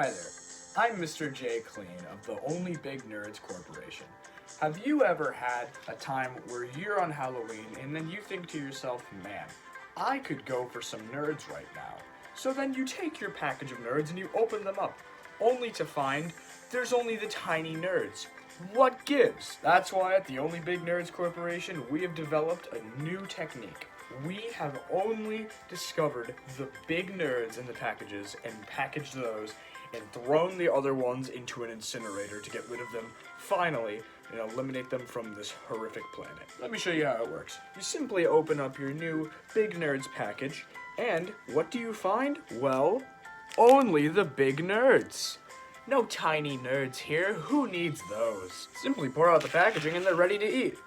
Hi there, I'm Mr. J. Clean of the Only Big Nerds Corporation. Have you ever had a time where you're on Halloween and then you think to yourself, man, I could go for some nerds right now. So then you take your package of nerds and you open them up, only to find there's only the tiny nerds. What gives? That's why at the Only Big Nerds Corporation we have developed a new technique. We have only discovered the big nerds in the packages and packaged those and thrown the other ones into an incinerator to get rid of them finally and eliminate them from this horrific planet. Let me show you how it works. You simply open up your new Big Nerds package and what do you find? Well, only the big nerds. No tiny nerds here. Who needs those? Simply pour out the packaging and they're ready to eat.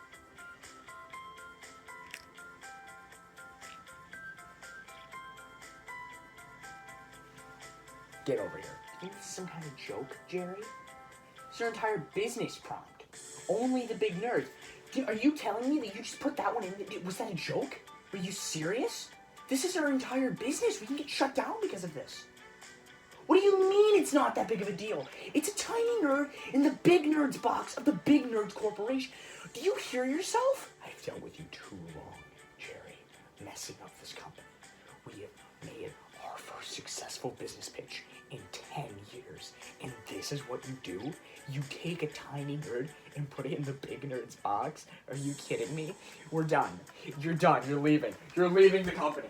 Get over here. You think this is some kind of joke, Jerry? It's your entire business prompt. Only the big nerds. Are you telling me that you just put that one in? Was that a joke? Are you serious? This is our entire business. We can get shut down because of this. What do you mean it's not that big of a deal? It's a tiny nerd in the big nerds box of the Big Nerds Corporation. Do you hear yourself? I've dealt with you too long, Jerry, messing up this company. We have made our first successful business pitch in 10 years. And this is what you do? You take a tiny nerd and put it in the Big Nerds box? Are you kidding me? We're done. You're done. You're leaving. You're leaving the company.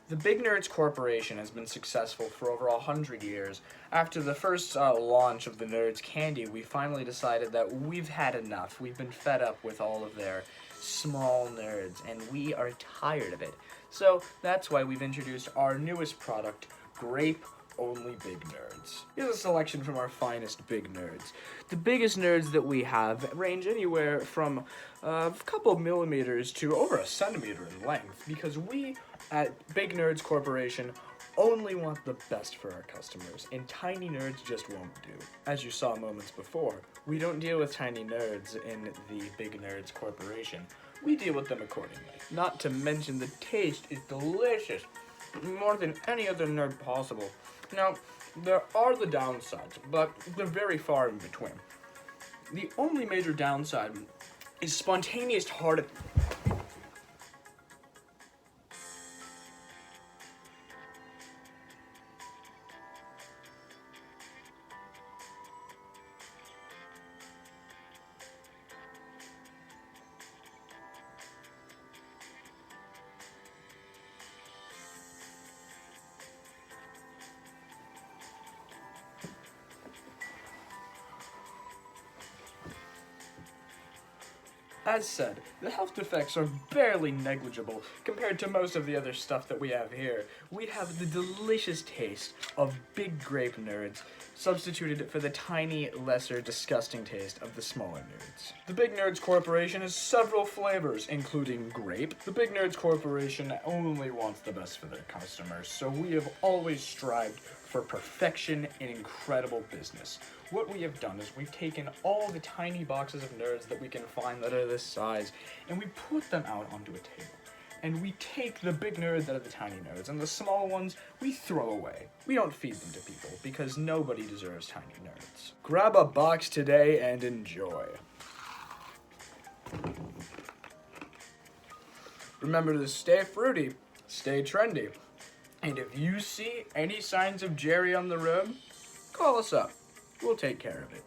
The Big Nerds Corporation has been successful for over 100 years. After the first launch of the Nerds Candy, we finally decided that we've had enough. We've been fed up with all of their small nerds, and we are tired of it. So that's why we've introduced our newest product, Grape Only Big Nerds. Here's a selection from our finest big nerds. The biggest nerds that we have range anywhere from a couple millimeters to over a centimeter in length, because we at Big Nerds Corporation only want the best for our customers, and tiny nerds just won't do. As you saw moments before, we don't deal with tiny nerds in the Big Nerds Corporation. We deal with them accordingly. Not to mention the taste is delicious, more than any other nerd possible. Now, there are the downsides, but they're very far in between. The only major downside is spontaneous heart. As said, the health effects are barely negligible compared to most of the other stuff that we have here. We have the delicious taste of big grape nerds substituted for the tiny, lesser, disgusting taste of the smaller nerds. The Big Nerds Corporation has several flavors, including grape. The Big Nerds Corporation only wants the best for their customers, so we have always strived for perfection and incredible business. What we have done is we've taken all the tiny boxes of nerds that we can find that are this size, and we put them out onto a table. And we take the big nerds out of the tiny nerds, and the small ones we throw away. We don't feed them to people, because nobody deserves tiny nerds. Grab a box today and enjoy. Remember to stay fruity, stay trendy, and if you see any signs of Jerry on the road, call us up. We'll take care of it.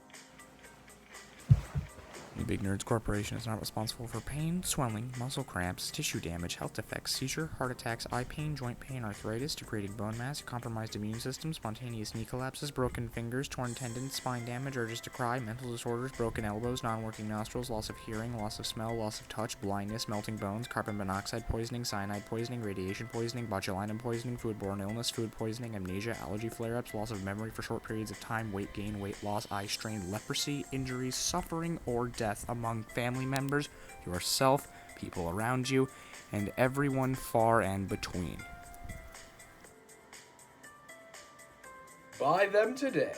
The Big Nerds Corporation is not responsible for pain, swelling, muscle cramps, tissue damage, health defects, seizure, heart attacks, eye pain, joint pain, arthritis, degraded bone mass, compromised immune system, spontaneous knee collapses, broken fingers, torn tendons, spine damage, urges to cry, mental disorders, broken elbows, non-working nostrils, loss of hearing, loss of smell, loss of touch, blindness, melting bones, carbon monoxide poisoning, cyanide poisoning, radiation poisoning, botulinum poisoning, foodborne illness, food poisoning, amnesia, allergy flare-ups, loss of memory for short periods of time, weight gain, weight loss, eye strain, leprosy, injuries, suffering, or death among family members, yourself, people around you, and everyone far and between. Buy them today.